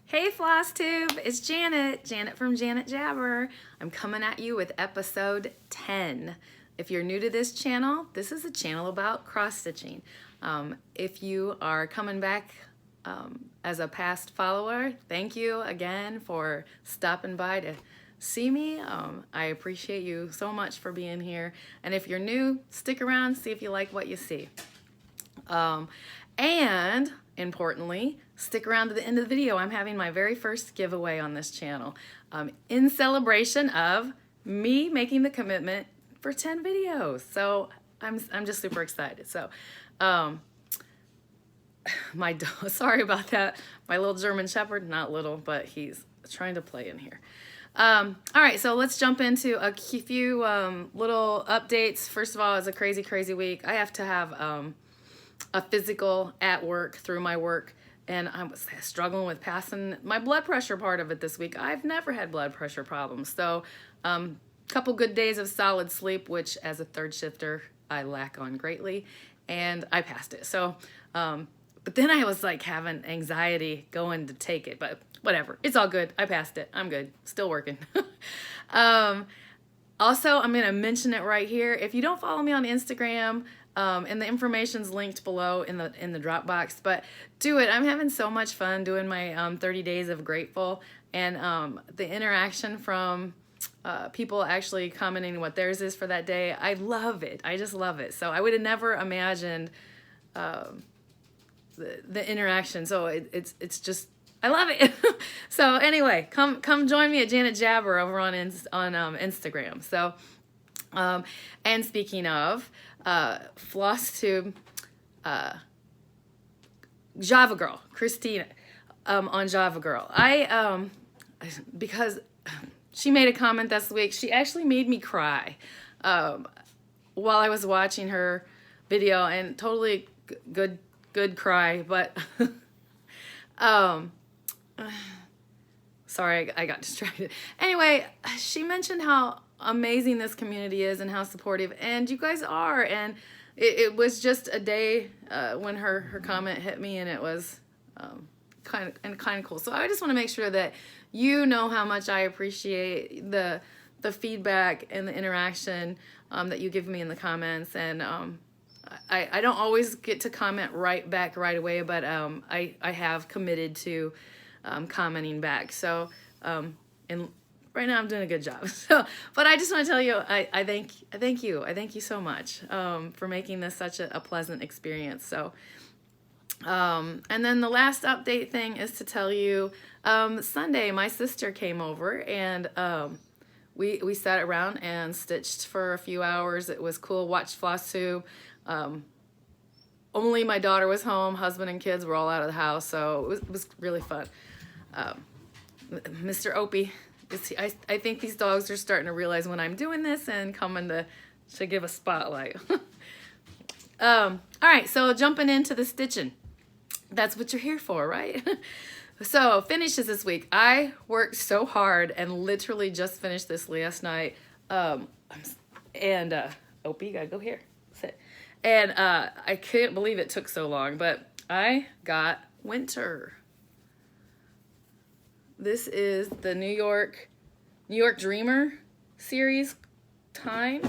Hey Flosstube, it's Janet from Janet Jabber. I'm coming at you with episode 10. If you're new to this channel, this is a channel about cross stitching. If you are coming back as a past follower, thank you again for stopping by to see me. I appreciate you so much for being here. And if you're new, stick around, see if you like what you see. And importantly, stick around to the end of the video. I'm having my very first giveaway on this channel in celebration of me making the commitment for 10 videos. So I'm just super excited. So sorry about that. My little German Shepherd, not little, but he's trying to play in here. All right, so let's jump into a few little updates. First of all, it's a crazy week. I have to have a physical at work through my work, and I was struggling with passing my blood pressure part of it this week. I've never had blood pressure problems. So couple good days of solid sleep, which as a third shifter I lack on greatly, and I passed it. So but then I was like having anxiety going to take it, but whatever, it's all good. I passed it. I'm good. Still working. Also, I'm going to mention it right here. If you don't follow me on Instagram, and the information's linked below in the Dropbox, but do it. I'm having so much fun doing my 30 days of grateful, and the interaction from people actually commenting what theirs is for that day. I love it. I just love it. So I would have never imagined the interaction. So it's just, I love it. So anyway, come join me at Janet Jabber over on Instagram. So and speaking of Flosstube, Java Girl, Christina, on Java Girl. Because she made a comment this week, she actually made me cry while I was watching her video, and totally good cry, but sorry, I got distracted. Anyway, she mentioned how amazing this community is and how supportive, and you guys are, and it was just a day when her comment hit me, and it was kind of cool. So I just want to make sure that you know how much I appreciate the feedback and the interaction that you give me in the comments, and I don't always get to comment right back right away, but I have committed to commenting back. So and right now I'm doing a good job. So, but I just want to tell you, I thank you so much for making this such a pleasant experience. So, and then the last update thing is to tell you, Sunday my sister came over, and we sat around and stitched for a few hours. It was cool. Watched Flosstube. Only my daughter was home. Husband and kids were all out of the house, so it was really fun. Mr. Opie, I think these dogs are starting to realize when I'm doing this and coming to give a spotlight. All right, so jumping into the stitching. That's what you're here for, right? So finishes this week. I worked so hard and literally just finished this last night. And Opie, you gotta go here. Sit. And I couldn't believe it took so long, but I got winter. This is the New York Dreamer series times.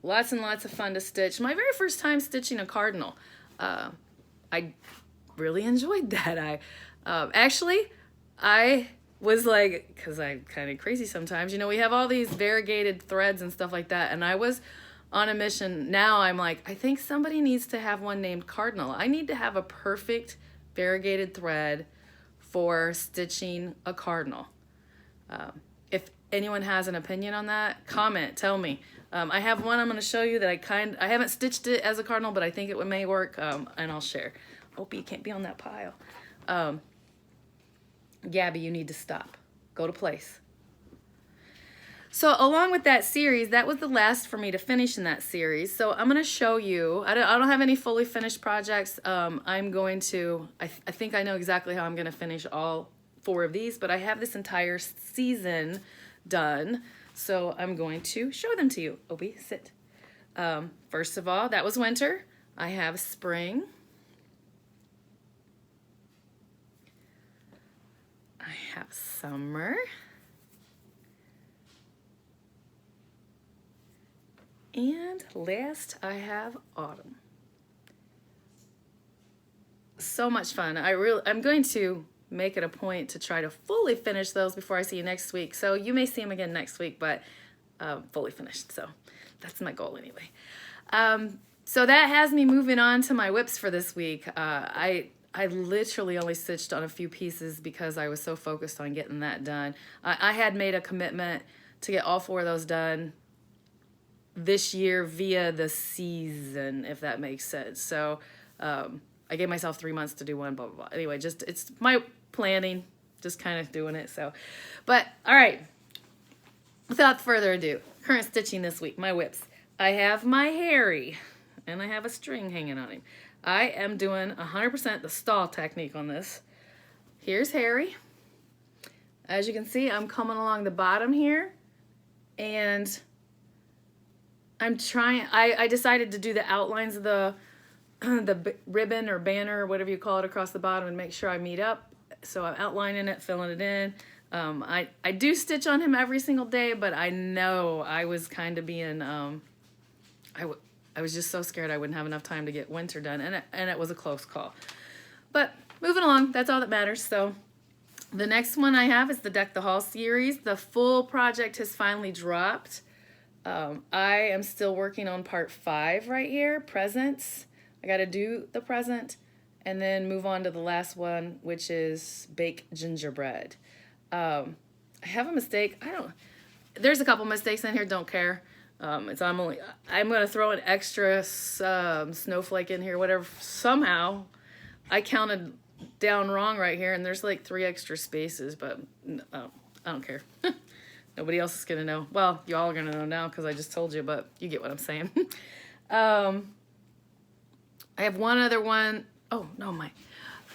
Lots and lots of fun to stitch. My very first time stitching a cardinal. I really enjoyed that. I was like, because I'm kind of crazy sometimes, you know, we have all these variegated threads and stuff like that, and I was on a mission. Now I'm like, I think somebody needs to have one named Cardinal. I need to have a perfect variegated thread for stitching a cardinal. If anyone has an opinion on that, comment, tell me. I have one I'm going to show you that I haven't stitched it as a cardinal, but I think it may work, and I'll share. Opie, you can't be on that pile. Gabby, you need to stop. Go to place. So along with that series, that was the last for me to finish in that series. So I'm going to show you, I don't have any fully finished projects. I'm going to, I think I know exactly how I'm going to finish all 4 of these, but I have this entire season done. So I'm going to show them to you. Opie, sit. First of all, that was winter. I have spring. have summer. And last, I have autumn. So much fun. I'm going to make it a point to try to fully finish those before I see you next week. So you may see them again next week, but fully finished. So that's my goal anyway. So that has me moving on to my whips for this week. I literally only stitched on a few pieces because I was so focused on getting that done. I had made a commitment to get all 4 of those done this year via the season, if that makes sense. So I gave myself 3 months to do one, blah, blah, blah. Anyway, just it's my planning, just kind of doing it. So, but all right, without further ado, current stitching this week, my whips. I have my Harry, and I have a string hanging on him. I am doing 100% the stall technique on this. Here's Harry. As you can see, I'm coming along the bottom here, and I'm trying, I decided to do the outlines of the ribbon or banner or whatever you call it across the bottom and make sure I meet up. So I'm outlining it, filling it in. I do stitch on him every single day, but I know I was kind of being, I was just so scared I wouldn't have enough time to get winter done, and it was a close call. But moving along, that's all that matters. So the next one I have is the Deck the Hall series. The full project has finally dropped. I am still working on part 5 right here, presents. I got to do the present and then move on to the last one, which is bake gingerbread. I have a mistake. There's a couple mistakes in here, don't care. I'm going to throw an extra snowflake in here, whatever. Somehow I counted down wrong right here, and there's like 3 extra spaces, but I don't care. Nobody else is going to know. Well, you all are going to know now because I just told you, but you get what I'm saying. I have one other one. Oh, no,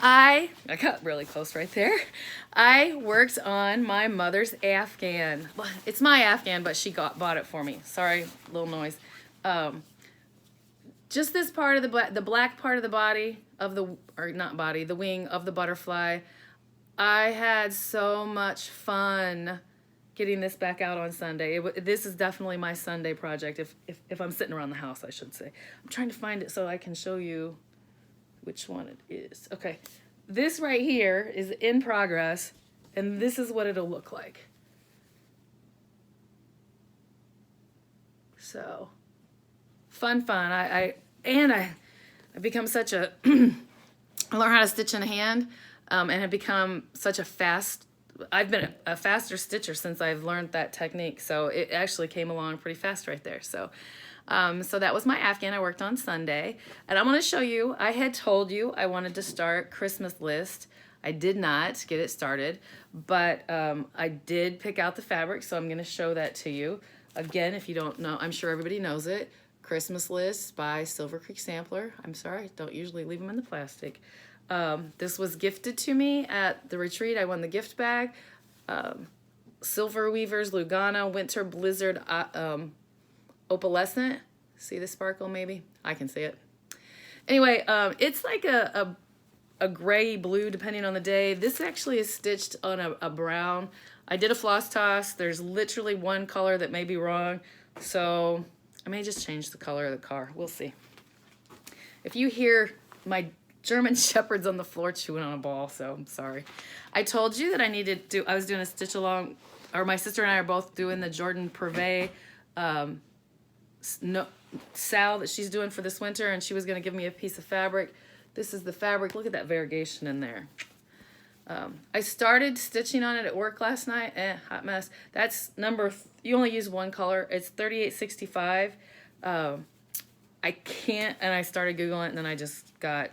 I got really close right there. I worked on my mother's Afghan. Well, it's my Afghan, but she bought it for me. Sorry, little noise. Just this part of the black part of the body of the, or not body, the wing of the butterfly. I had so much fun getting this back out on Sunday. This is definitely my Sunday project, if I'm sitting around the house, I should say. I'm trying to find it so I can show you which one it is. Okay, this right here is in progress, and this is what it'll look like. So, fun. I become such a, I learned how to stitch in hand, and have become such a I've been a faster stitcher since I've learned that technique. So it actually came along pretty fast right there. So, so that was my Afghan I worked on Sunday. And I'm going to show you, I had told you I wanted to start Christmas list. I did not get it started, but I did pick out the fabric. So I'm going to show that to you. Again, if you don't know, I'm sure everybody knows it. Christmas List by Silver Creek Sampler. I'm sorry, don't usually leave them in the plastic. This was gifted to me at the retreat. I won the gift bag. Silver Weavers, Lugana, Winter Blizzard, Opalescent. See the sparkle maybe? I can see it. Anyway, it's like a gray blue depending on the day. This actually is stitched on a brown. I did a floss toss. There's literally one color that may be wrong. So I may just change the color of the car. We'll see. If you hear my German Shepherds on the floor chewing on a ball, so I'm sorry. I told you that I was doing a stitch along, or my sister and I are both doing the Jordan Purvey sal that she's doing for this winter, and she was going to give me a piece of fabric. This is the fabric. Look at that variegation in there. I started stitching on it at work last night. Hot mess. That's you only use one color. It's 3865. I can't, and I started Googling it, and then I just got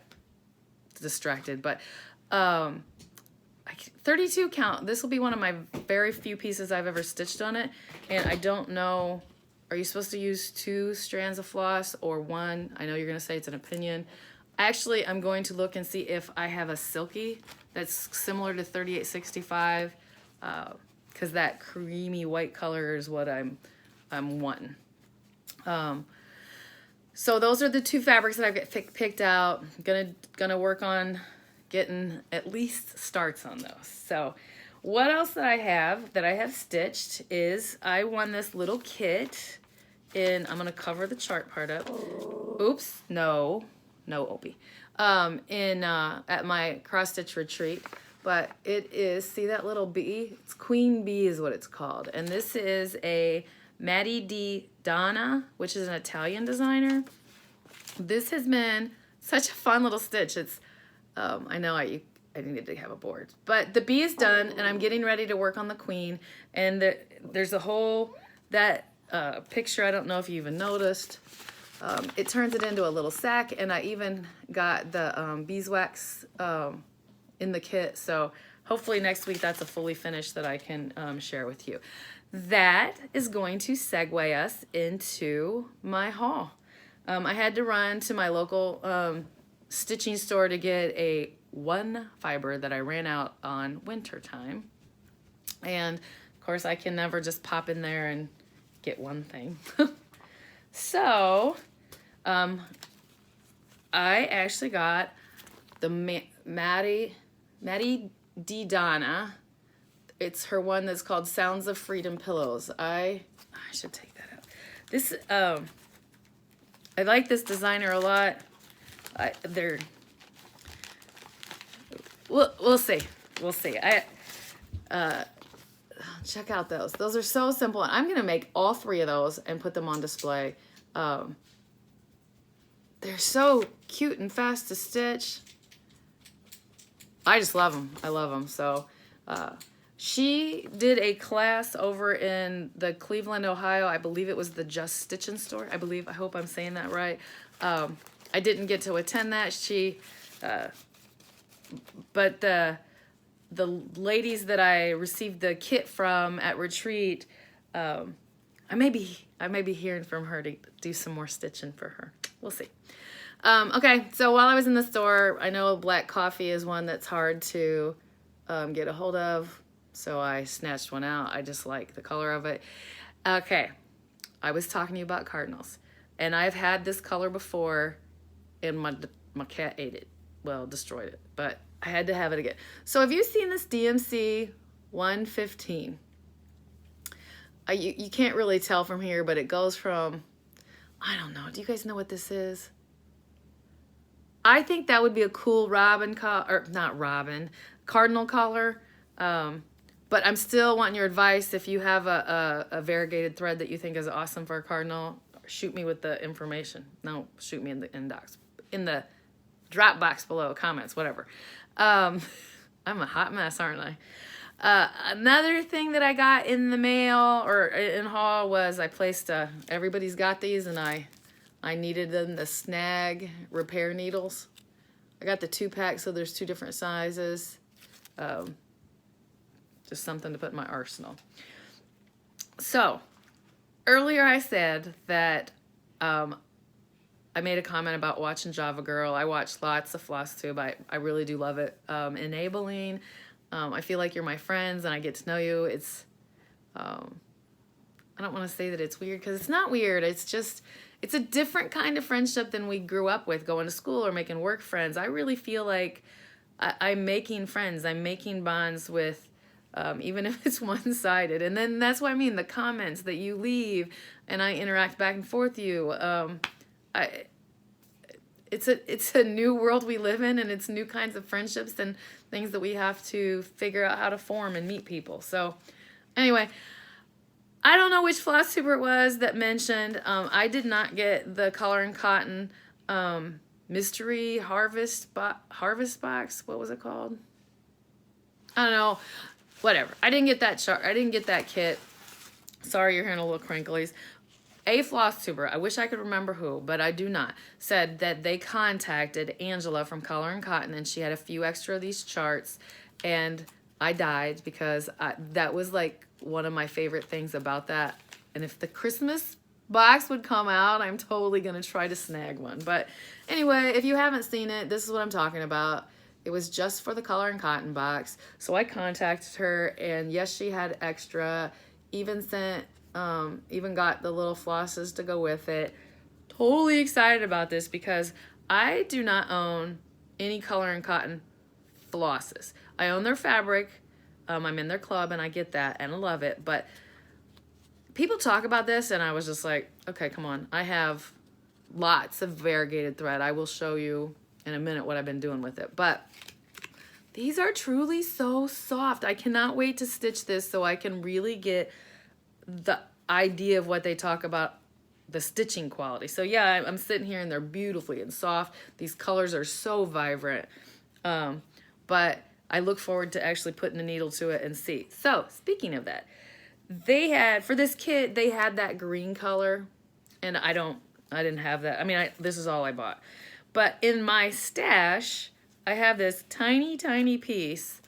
distracted, but 32 count. This will be one of my very few pieces I've ever stitched on it, and I don't know, are you supposed to use 2 strands of floss or 1? I know you're gonna say it's an opinion. Actually, I'm going to look and see if I have a silky that's similar to 3865, because that creamy white color is what I'm wanting. So those are the 2 fabrics that I've picked out. I'm gonna work on getting at least starts on those. So what else that I have stitched is I won this little kit in, I'm going to cover the chart part up. Oops, no, Opie. At my cross stitch retreat. But it is, see that little bee? It's Queen Bee is what it's called. And this is a Maddie Di Donna, which is an Italian designer. This has been such a fun little stitch. It's, I know I needed to have a board. But the bee is done, and I'm getting ready to work on the queen. And there's a whole, that picture, I don't know if you even noticed. It turns it into a little sack, and I even got the beeswax in the kit, so hopefully next week that's a fully finished that I can share with you. That is going to segue us into my haul. I had to run to my local stitching store to get a one fiber that I ran out on winter time, and of course I can never just pop in there and get one thing. So I actually got the Maddie Di Donna. It's her one that's called Sounds of Freedom Pillows. I should take that out. This I like this designer a lot. We'll see. Check out those. Those are so simple. I'm gonna make all three of those and put them on display. They're so cute and fast to stitch. I just love them. I love them. So she did a class over in the Cleveland, Ohio. I believe it was the Just Stitching store. I hope I'm saying that right. I didn't get to attend that. But the ladies that I received the kit from at retreat, I may be hearing from her to do some more stitching for her. We'll see. Okay, so while I was in the store, I know black coffee is one that's hard to get a hold of, so I snatched one out. I just like the color of it. Okay, I was talking to you about cardinals, and I've had this color before, and my cat ate it. Well, destroyed it, but I had to have it again. So have you seen this DMC 115? You can't really tell from here, but it goes from, I don't know. Do you guys know what this is? I think that would be a cool cardinal collar. But I'm still wanting your advice. If you have a variegated thread that you think is awesome for a cardinal, shoot me with the information. No, shoot me in the inbox, in the drop box below, comments, whatever. I'm a hot mess, aren't I? Another thing that I got in the mail or in haul was I placed everybody's got these, and I needed them, the snag repair needles. I got the 2-pack, so there's 2 different sizes. Just something to put in my arsenal. So earlier I said that I made a comment about watching Java Girl. I watched lots of Flosstube. I really do love it. Enabling. I feel like you're my friends and I get to know you. It's, I don't want to say that it's weird because it's not weird. It's just, it's a different kind of friendship than we grew up with, going to school or making work friends. I really feel like I'm making friends. I'm making bonds with, even if it's one-sided. And then that's what I mean, the comments that you leave and I interact back and forth with you. It's a new world we live in, and it's new kinds of friendships and things that we have to figure out how to form and meet people. So anyway, I don't know which Flosstuber it was that mentioned, I did not get the Color and Cotton mystery harvest box. What was it called? I don't know. Whatever. I didn't get that chart. I didn't get that kit. Sorry, you're hearing a little crinklies. A Flosstuber, I wish I could remember who, but I do not, said that they contacted Angela from Color and Cotton, and she had a few extra of these charts, and I died because that was like one of my favorite things about that. And if the Christmas box would come out, I'm totally going to try to snag one. But anyway, if you haven't seen it, this is what I'm talking about. It was just for the Color and Cotton box. So I contacted her, and yes, she had extra, even got the little flosses to go with it. Totally excited about this because I do not own any Color and Cotton flosses. I own their fabric. I'm in their club and I get that and I love it. But people talk about this and I was just like, okay, come on. I have lots of variegated thread. I will show you in a minute what I've been doing with it. But these are truly so soft. I cannot wait to stitch this so I can really get the idea of what they talk about, the stitching quality. So yeah, I'm sitting here and they're beautifully and soft. These colors are so vibrant. But I look forward to actually putting the needle to it and see. So speaking of that, they had, for this kit, they had that green color and I didn't have that. I mean, this is all I bought. But in my stash, I have this tiny, tiny piece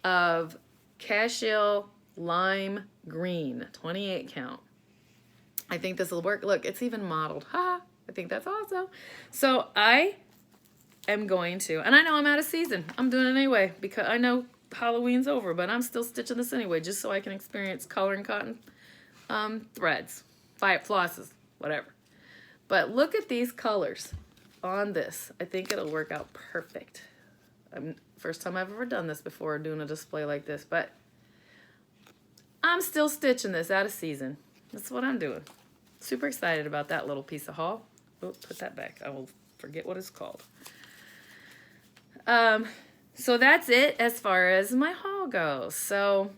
of Cashel Lime Green, 28 count. I think this will work. Look, it's even modeled. Ha! I think that's awesome. So I am going to, and I know I'm out of season. I'm doing it anyway because I know Halloween's over, but I'm still stitching this anyway just so I can experience coloring cotton threads, flosses, whatever. But look at these colors on this. I think it'll work out perfect. First time I've ever done this before, doing a display like this, but I'm still stitching this out of season. That's what I'm doing. Super excited about that little piece of haul. Oh, put that back. I will forget what it's called. So that's it as far as my haul goes. So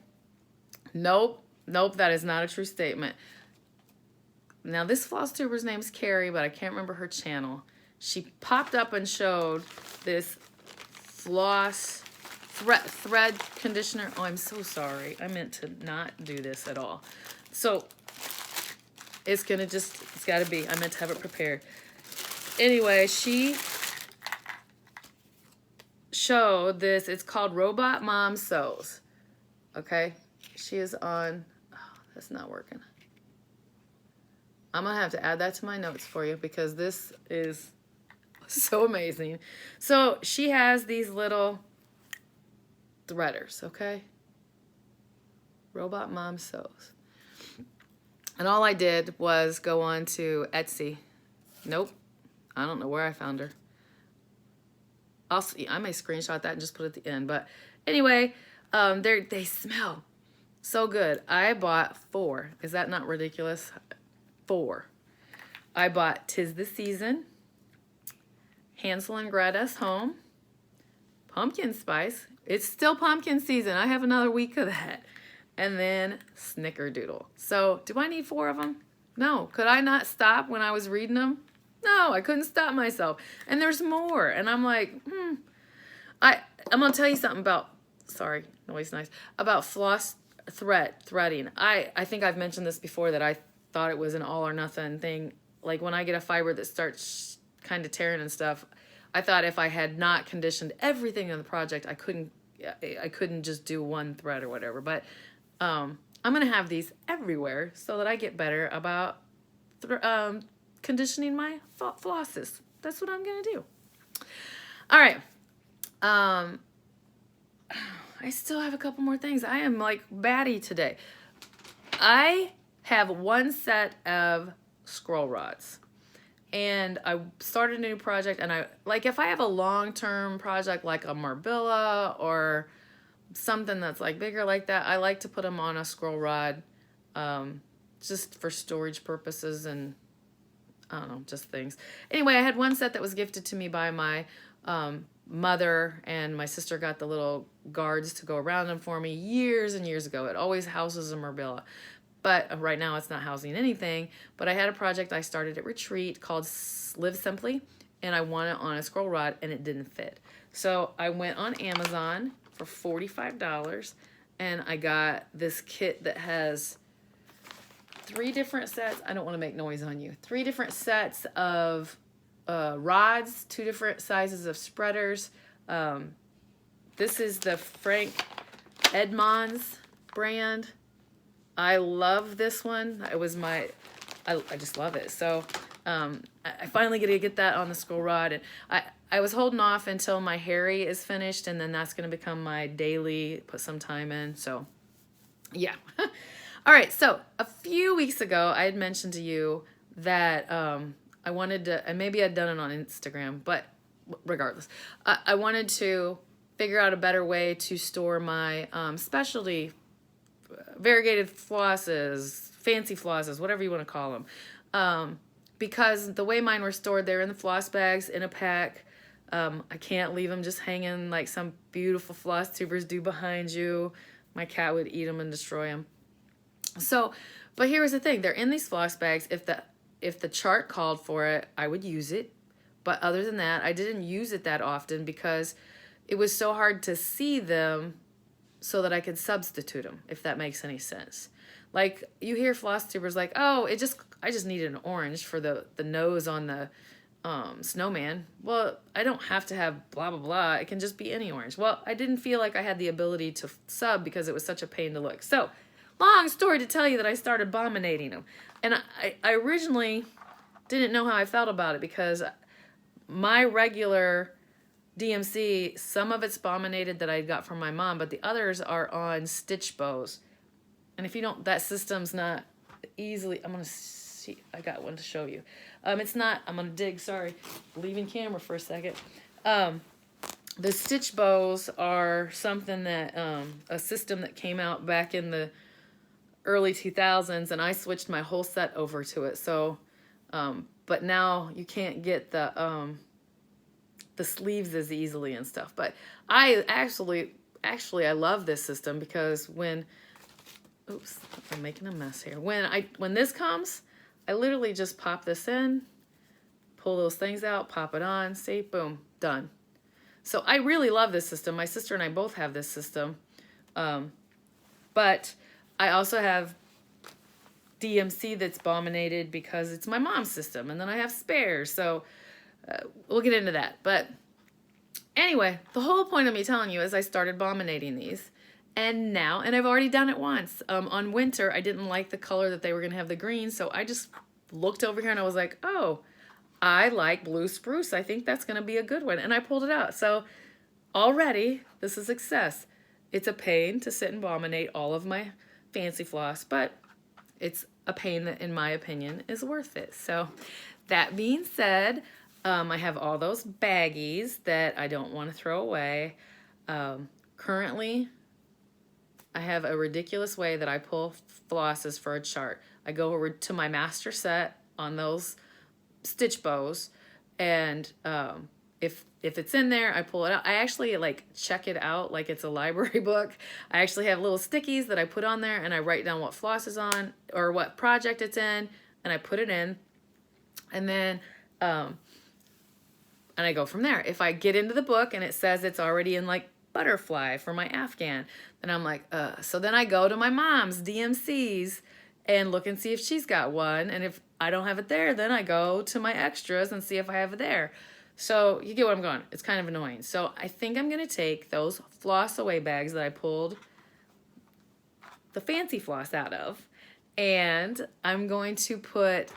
nope, that is not a true statement. Now this Flosstuber's name's Carrie, but I can't remember her channel. She popped up and showed this thread conditioner. Oh, I'm so sorry. I meant to not do this at all. So it's got to be. I meant to have it prepared. Anyway, she showed this. It's called Robot Mom Sews. Okay. She is on, oh, that's not working. I'm going to have to add that to my notes for you because this is so amazing. So she has these little threaders, okay? Robot Mom Sews. And all I did was go on to Etsy. Nope. I don't know where I found her. I may screenshot that and just put it at the end. But anyway, they smell so good. I bought 4. Is that not ridiculous? 4. I bought 'Tis the Season, Hansel and Gretel's Home, Pumpkin Spice. It's still pumpkin season. I have another week of that. And then Snickerdoodle. So do I need 4 of them? No. Could I not stop when I was reading them? No, I couldn't stop myself. And there's more. And I'm like, I'm going to tell you something about, sorry, noise nice, about threading. I think I've mentioned this before that I thought it was an all or nothing thing. Like when I get a fiber that starts kind of tearing and stuff, I thought if I had not conditioned everything in the project, I couldn't just do one thread or whatever. But I'm going to have these everywhere so that I get better about conditioning my flosses. That's what I'm going to do. All right. I still have a couple more things. I am like batty today. I have 1 set of scroll rods. And I started a new project, and if I have a long-term project like a Marbella or something that's like bigger like that, I like to put them on a scroll rod just for storage purposes and I don't know, just things. Anyway, I had 1 set that was gifted to me by my mother, and my sister got the little guards to go around them for me years and years ago. It always houses a Marbella. But right now it's not housing anything. But I had a project I started at Retreat called Live Simply, and I want it on a scroll rod, and it didn't fit. So I went on Amazon for $45, and I got this kit that has 3 different sets. I don't want to make noise on you. 3 different sets of rods, 2 different sizes of spreaders. This is the Frank Edmonds brand. I love this one. It was I just love it. So I finally get that on the scroll rod. And I was holding off until my Harry is finished, and then that's going to become my daily, put some time in. So yeah. All right. So a few weeks ago, I had mentioned to you that I wanted to, and maybe I'd done it on Instagram, but regardless, I wanted to figure out a better way to store my specialty variegated flosses, fancy flosses, whatever you want to call them. Because the way mine were stored, they're in the floss bags in a pack. I can't leave them just hanging like some beautiful floss tubers do behind you. My cat would eat them and destroy them. So, but here's the thing. They're in these floss bags. If the chart called for it, I would use it. But other than that, I didn't use it that often because it was so hard to see them so that I could substitute them, if that makes any sense. Like, you hear floss tubers like, oh, I just needed an orange for the nose on the snowman. Well, I don't have to have blah, blah, blah. It can just be any orange. Well, I didn't feel like I had the ability to sub because it was such a pain to look. So, long story to tell you that I started bominating them. And I originally didn't know how I felt about it because my regular DMC, some of it's bominated that I got from my mom, but the others are on stitch bows. And if you don't, that system's not easily, I'm going to see, I got one to show you. It's not, I'm going to dig, sorry, leaving camera for a second. The stitch bows are something that, a system that came out back in the early 2000s, and I switched my whole set over to it. So, but now you can't get the sleeves as easily and stuff. But I actually I love this system because when, oops, I'm making a mess here. When this comes, I literally just pop this in, pull those things out, pop it on, see, boom, done. So I really love this system. My sister and I both have this system. But I also have DMC that's bominated because it's my mom's system. And then I have spares. So we'll get into that. But anyway, the whole point of me telling you is I started bominating these. And I've already done it once. On winter, I didn't like the color that they were going to have, the green. So I just looked over here and I was like, oh, I like blue spruce. I think that's going to be a good one. And I pulled it out. So already, this is success. It's a pain to sit and bominate all of my fancy floss, but it's a pain that, in my opinion, is worth it. So that being said, I have all those baggies that I don't want to throw away. Currently, I have a ridiculous way that I pull flosses for a chart. I go over to my master set on those stitch bows, and if it's in there, I pull it out. I actually like check it out like it's a library book. I actually have little stickies that I put on there, and I write down what floss is on or what project it's in, and I put it in, and then and I go from there. If I get into the book and it says it's already in like butterfly for my Afghan, then I'm like, so then I go to my mom's DMCs and look and see if she's got one. And if I don't have it there, then I go to my extras and see if I have it there. So you get what I'm going. It's kind of annoying. So I think I'm going to take those floss away bags that I pulled the fancy floss out of, and I'm going to put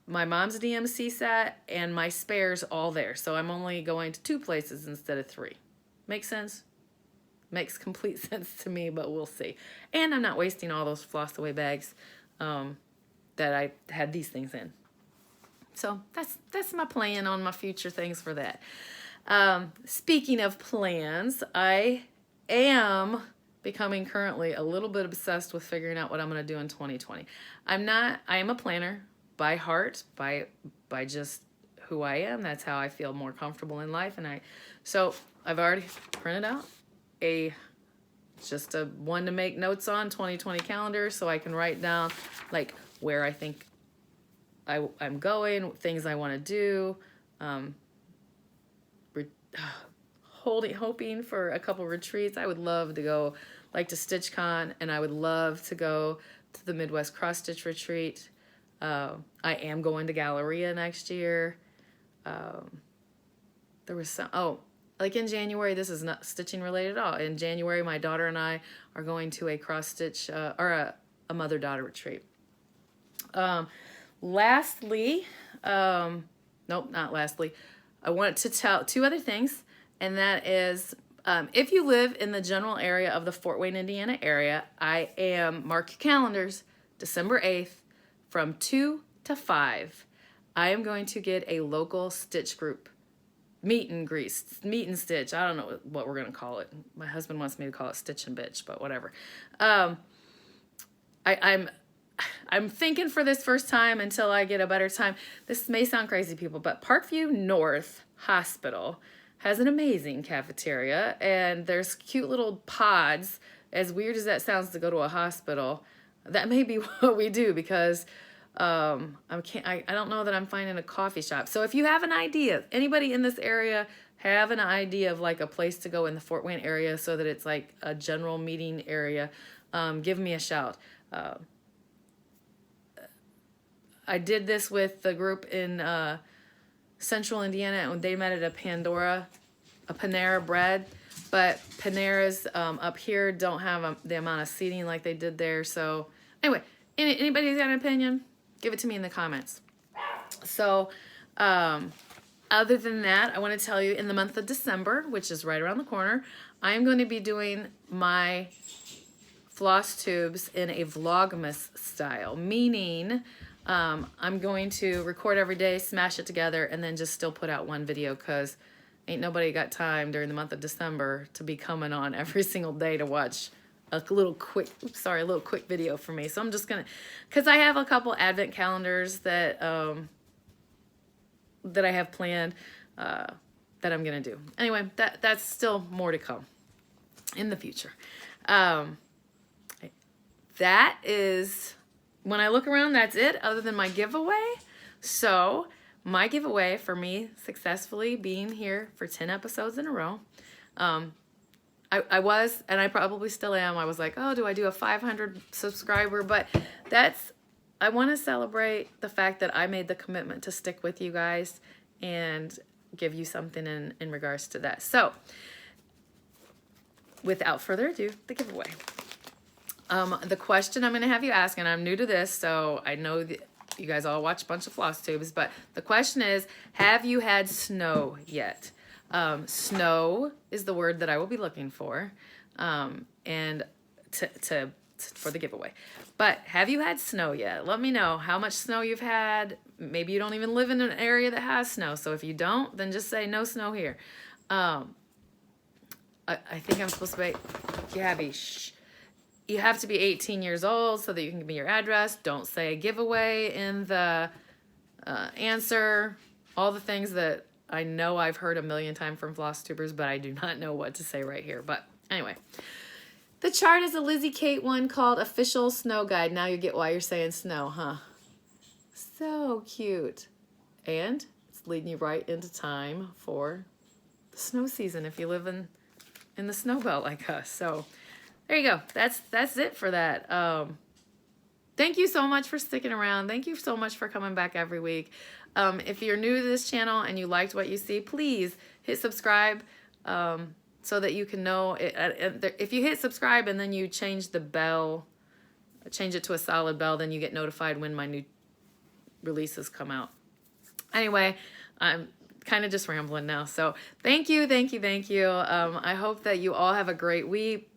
my mom's DMC set and my spares all there. So I'm only going to 2 places instead of 3. Make sense? Makes complete sense to me, but we'll see. And I'm not wasting all those floss away bags that I had these things in. So that's my plan on my future things for that. Speaking of plans, I am becoming currently a little bit obsessed with figuring out what I'm going to do in 2020. I am a planner by heart, by just who I am. That's how I feel more comfortable in life. So I've already printed out just a one to make notes on 2020 calendar, so I can write down like where I think I'm going, things I want to do, hoping for a couple retreats. I would love to go like to StitchCon, and I would love to go to the Midwest Cross Stitch Retreat. I am going to Galleria next year. There was some, like in January, this is not stitching related at all. In January, my daughter and I are going to a cross stitch, or a mother-daughter retreat. Lastly, nope, not lastly, I want to tell 2 other things, and that is, if you live in the general area of the Fort Wayne, Indiana area, mark your calendars, December 8th from 2 to 5, I am going to get a local stitch group meet and grease, meet and stitch. I don't know what we're gonna call it. My husband wants me to call it stitch and bitch, but whatever. I'm thinking for this first time until I get a better time. This may sound crazy, people, but Parkview North Hospital has an amazing cafeteria, and there's cute little pods. As weird as that sounds to go to a hospital, that may be what we do, because I don't know that I'm finding a coffee shop. So if you have an idea, anybody in this area have an idea of like a place to go in the Fort Wayne area so that it's like a general meeting area, give me a shout. I did this with the group in Central Indiana, and they met at a Panera Bread, but Panera's up here don't have the amount of seating like they did there. So anyway, anybody's got an opinion, give it to me in the comments. So other than that, I want to tell you, in the month of December, which is right around the corner, I am going to be doing my floss tubes in a vlogmas style, meaning I'm going to record every day, smash it together, and then just still put out one video, because ain't nobody got time during the month of December to be coming on every single day to watch a little quick video for me. So I'm just gonna, because I have a couple advent calendars that that I have planned that I'm gonna do. Anyway, that's still more to come in the future. That is, when I look around, that's it, other than my giveaway. So my giveaway for me successfully being here for 10 episodes in a row. I was, and I probably still am, I was like, oh, do I do a 500 subscriber? But I want to celebrate the fact that I made the commitment to stick with you guys and give you something in regards to that. So without further ado, the giveaway. The question I'm going to have you ask, and I'm new to this, so I know that you guys all watch a bunch of floss tubes, but the question is, have you had snow yet? Snow is the word that I will be looking for, and for the giveaway. But have you had snow yet? Let me know how much snow you've had. Maybe you don't even live in an area that has snow, so if you don't, then just say no snow here. I think I'm supposed to be, Gabby, shh. You have to be 18 years old so that you can give me your address. Don't say giveaway in the answer. All the things that I know I've heard a million times from floss tubers, but I do not know what to say right here. But anyway, the chart is a Lizzie Kate one called Official Snow Guide. Now you get why you're saying snow, huh? So cute. And it's leading you right into time for the snow season if you live in the snow belt like us. So there you go. That's it for that. Thank you so much for sticking around. Thank you so much for coming back every week. If you're new to this channel and you liked what you see, please hit subscribe so that you can know. If you hit subscribe and then you change the bell, change it to a solid bell, then you get notified when my new releases come out. Anyway, I'm kind of just rambling now. So thank you. I hope that you all have a great week.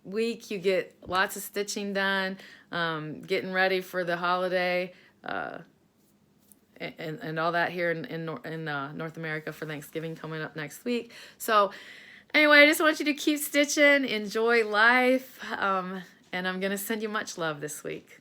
You get lots of stitching done, getting ready for the holiday, and all that here in North America for Thanksgiving coming up next week. So anyway, I just want you to keep stitching, enjoy life, and I'm going to send you much love this week.